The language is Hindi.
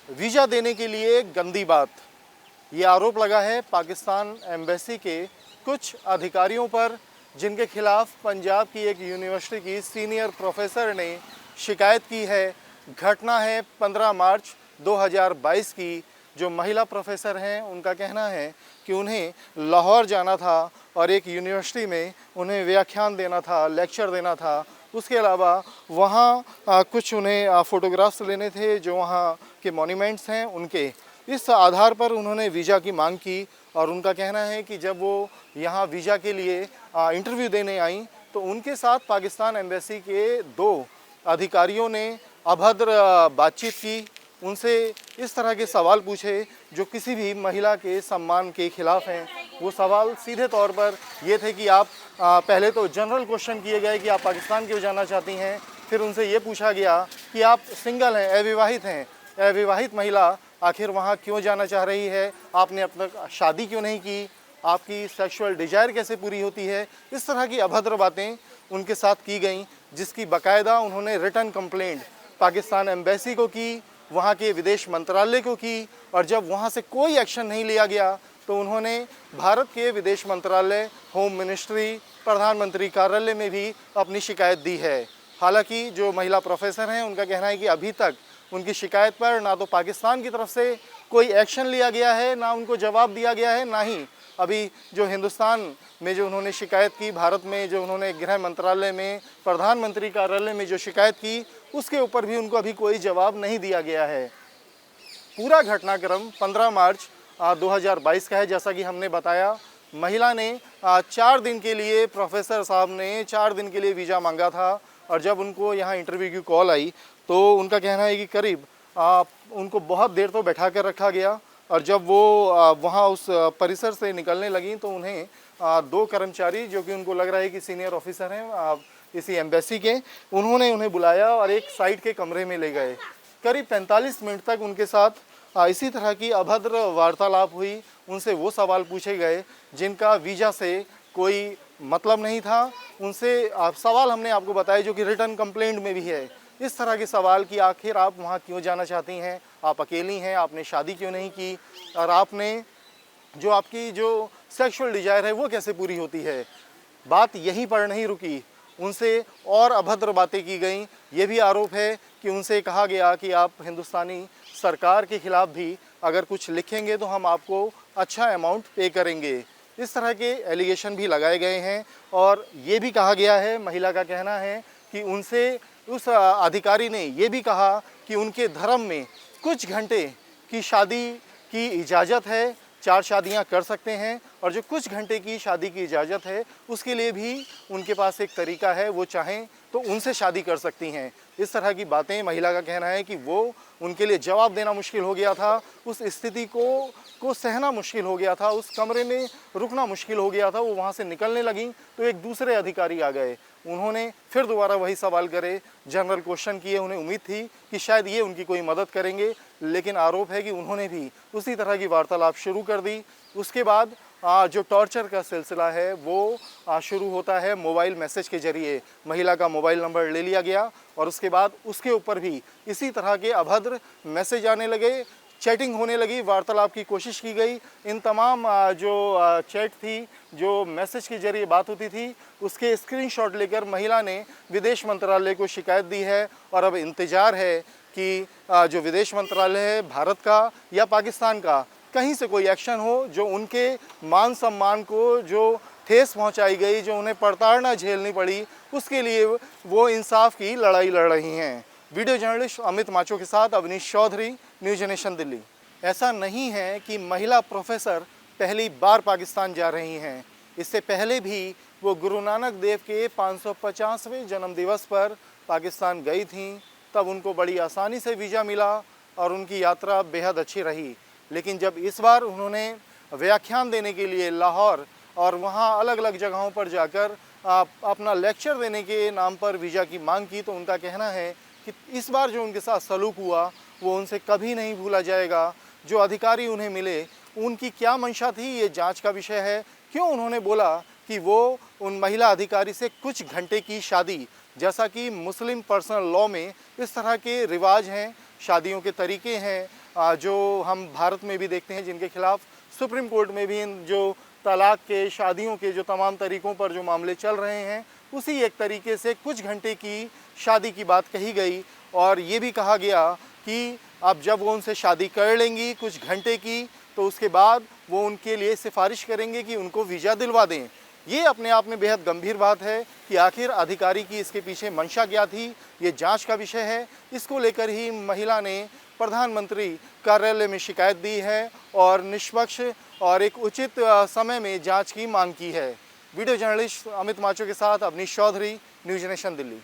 वीज़ा देने के लिए गंदी बात, ये आरोप लगा है पाकिस्तान एम्बेसी के कुछ अधिकारियों पर, जिनके खिलाफ पंजाब की एक यूनिवर्सिटी की सीनियर प्रोफेसर ने शिकायत की है। घटना है 15 मार्च 2022 की। जो महिला प्रोफेसर हैं उनका कहना है कि उन्हें लाहौर जाना था और एक यूनिवर्सिटी में उन्हें व्याख्यान देना था, लेक्चर देना था। उसके अलावा वहाँ कुछ उन्हें फ़ोटोग्राफ्स लेने थे जो वहाँ के मॉन्यूमेंट्स हैं उनके। इस आधार पर उन्होंने वीज़ा की मांग की और उनका कहना है कि जब वो यहाँ वीज़ा के लिए इंटरव्यू देने आई तो उनके साथ पाकिस्तान एम्बेसी के 2 अधिकारियों ने अभद्र बातचीत की, उनसे इस तरह के सवाल पूछे जो किसी भी महिला के सम्मान के खिलाफ हैं। वो सवाल सीधे तौर पर ये थे कि आप पहले तो जनरल क्वेश्चन किए गए कि आप पाकिस्तान क्यों जाना चाहती हैं, फिर उनसे ये पूछा गया कि आप सिंगल हैं, अविवाहित हैं, अविवाहित महिला आखिर वहाँ क्यों जाना चाह रही है, आपने अब तक शादी क्यों नहीं की, आपकी सेक्सुअल डिजायर कैसे पूरी होती है। इस तरह की अभद्र बातें उनके साथ की गई, जिसकी बाकायदा उन्होंने रिटर्न कंप्लेंट पाकिस्तान एम्बेसी को की, वहाँ के विदेश मंत्रालय को की, और जब वहाँ से कोई एक्शन नहीं लिया गया तो उन्होंने भारत के विदेश मंत्रालय, होम मिनिस्ट्री, प्रधानमंत्री कार्यालय में भी अपनी शिकायत दी है। हालांकि जो महिला प्रोफेसर हैं उनका कहना है कि अभी तक उनकी शिकायत पर ना तो पाकिस्तान की तरफ से कोई एक्शन लिया गया है, ना उनको जवाब दिया गया है, ना ही अभी जो हिंदुस्तान में जो उन्होंने शिकायत की, भारत में जो उन्होंने गृह मंत्रालय में, प्रधानमंत्री कार्यालय में जो शिकायत की, उसके ऊपर भी उनको अभी कोई जवाब नहीं दिया गया है। पूरा घटनाक्रम 15 मार्च 2022 का है। जैसा कि हमने बताया, महिला ने 4 दिन के लिए, प्रोफेसर साहब ने 4 दिन के लिए वीज़ा मांगा था, और जब उनको यहाँ इंटरव्यू की कॉल आई तो उनका कहना है कि करीब उनको बहुत देर तो बैठा कर रखा गया, और जब वो वहाँ उस परिसर से निकलने लगी तो उन्हें 2 कर्मचारी, जो कि उनको लग रहा है कि सीनियर ऑफिसर हैं इसी एम्बेसी के, उन्होंने उन्हें बुलाया और एक साइड के कमरे में ले गए। करीब 45 मिनट तक उनके साथ इसी तरह की अभद्र वार्तालाप हुई। उनसे वो सवाल पूछे गए जिनका वीज़ा से कोई मतलब नहीं था। उनसे सवाल हमने आपको बताया जो कि रिटर्न कंप्लेंट में भी है। इस तरह के सवाल कि आखिर आप वहाँ क्यों जाना चाहती हैं, आप अकेली हैं, आपने शादी क्यों नहीं की, और आपने जो आपकी जो सेक्सुअल डिजायर है वो कैसे पूरी होती है। बात यहीं पर नहीं रुकी, उनसे और अभद्र बातें की गईं। ये भी आरोप है कि उनसे कहा गया कि आप हिंदुस्तानी सरकार के खिलाफ भी अगर कुछ लिखेंगे तो हम आपको अच्छा अमाउंट पे करेंगे। इस तरह के एलिगेशन भी लगाए गए हैं, और ये भी कहा गया है, महिला का कहना है कि उनसे उस अधिकारी ने ये भी कहा कि उनके धर्म में कुछ घंटे की शादी की इजाज़त है, 4 शादियां कर सकते हैं, और जो कुछ घंटे की शादी की इजाज़त है उसके लिए भी उनके पास एक तरीका है, वो चाहें तो उनसे शादी कर सकती हैं। इस तरह की बातें महिला का कहना है कि वो उनके लिए जवाब देना मुश्किल हो गया था, उस स्थिति को सहना मुश्किल हो गया था, उस कमरे में रुकना मुश्किल हो गया था। वो वहाँ से निकलने लगी तो एक दूसरे अधिकारी आ गए, उन्होंने फिर दोबारा वही सवाल करे, जनरल क्वेश्चन किए। उन्हें उम्मीद थी कि शायद ये उनकी कोई मदद करेंगे, लेकिन आरोप है कि उन्होंने भी उसी तरह की वार्तालाप शुरू कर दी। उसके बाद जो टॉर्चर का सिलसिला है वो शुरू होता है। मोबाइल मैसेज के ज़रिए महिला का मोबाइल नंबर ले लिया गया, और उसके बाद उसके ऊपर भी इसी तरह के अभद्र मैसेज आने लगे, चैटिंग होने लगी, वार्तालाप की कोशिश की गई। इन तमाम जो चैट थी, जो मैसेज के ज़रिए बात होती थी, उसके स्क्रीनशॉट लेकर महिला ने विदेश मंत्रालय को शिकायत दी है, और अब इंतज़ार है कि जो विदेश मंत्रालय है भारत का या पाकिस्तान का, कहीं से कोई एक्शन हो जो उनके मान सम्मान को जो ठेस पहुंचाई गई, जो उन्हें प्रताड़ना झेलनी पड़ी, उसके लिए वो इंसाफ की लड़ाई लड़ रही हैं। वीडियो जर्नलिस्ट अमित माचो के साथ अवनीश चौधरी, न्यूज नेशन दिल्ली। ऐसा नहीं है कि महिला प्रोफेसर पहली बार पाकिस्तान जा रही हैं। इससे पहले भी वो गुरु नानक देव के 550वें जन्मदिवस पर पाकिस्तान गई थीं, तब उनको बड़ी आसानी से वीज़ा मिला और उनकी यात्रा बेहद अच्छी रही। लेकिन जब इस बार उन्होंने व्याख्यान देने के लिए लाहौर और वहाँ अलग अलग जगहों पर जाकर अपना लेक्चर देने के नाम पर वीज़ा की मांग की, तो उनका कहना है कि इस बार जो उनके साथ सलूक हुआ वो उनसे कभी नहीं भूला जाएगा। जो अधिकारी उन्हें मिले, उनकी क्या मंशा थी ये जांच का विषय है। क्यों उन्होंने बोला कि वो उन महिला अधिकारी से कुछ घंटे की शादी, जैसा कि मुस्लिम पर्सनल लॉ में इस तरह के रिवाज हैं शादियों के तरीके हैं जो हम भारत में भी देखते हैं, जिनके खिलाफ सुप्रीम कोर्ट में भी इन जो तलाक के, शादियों के जो तमाम तरीक़ों पर जो मामले चल रहे हैं, उसी एक तरीके से कुछ घंटे की शादी की बात कही गई और ये भी कहा गया कि अब जब वो उनसे शादी कर लेंगी कुछ घंटे की, तो उसके बाद वो उनके लिए सिफारिश करेंगे कि उनको वीज़ा दिलवा दें। ये अपने आप में बेहद गंभीर बात है कि आखिर अधिकारी की इसके पीछे मंशा क्या थी, ये जांच का विषय है। इसको लेकर ही महिला ने प्रधानमंत्री कार्यालय में शिकायत दी है और निष्पक्ष और एक उचित समय में जांच की मांग की है। वीडियो जर्नलिस्ट अमित माचो के साथ अवनीश चौधरी, न्यूज़ नेशन दिल्ली।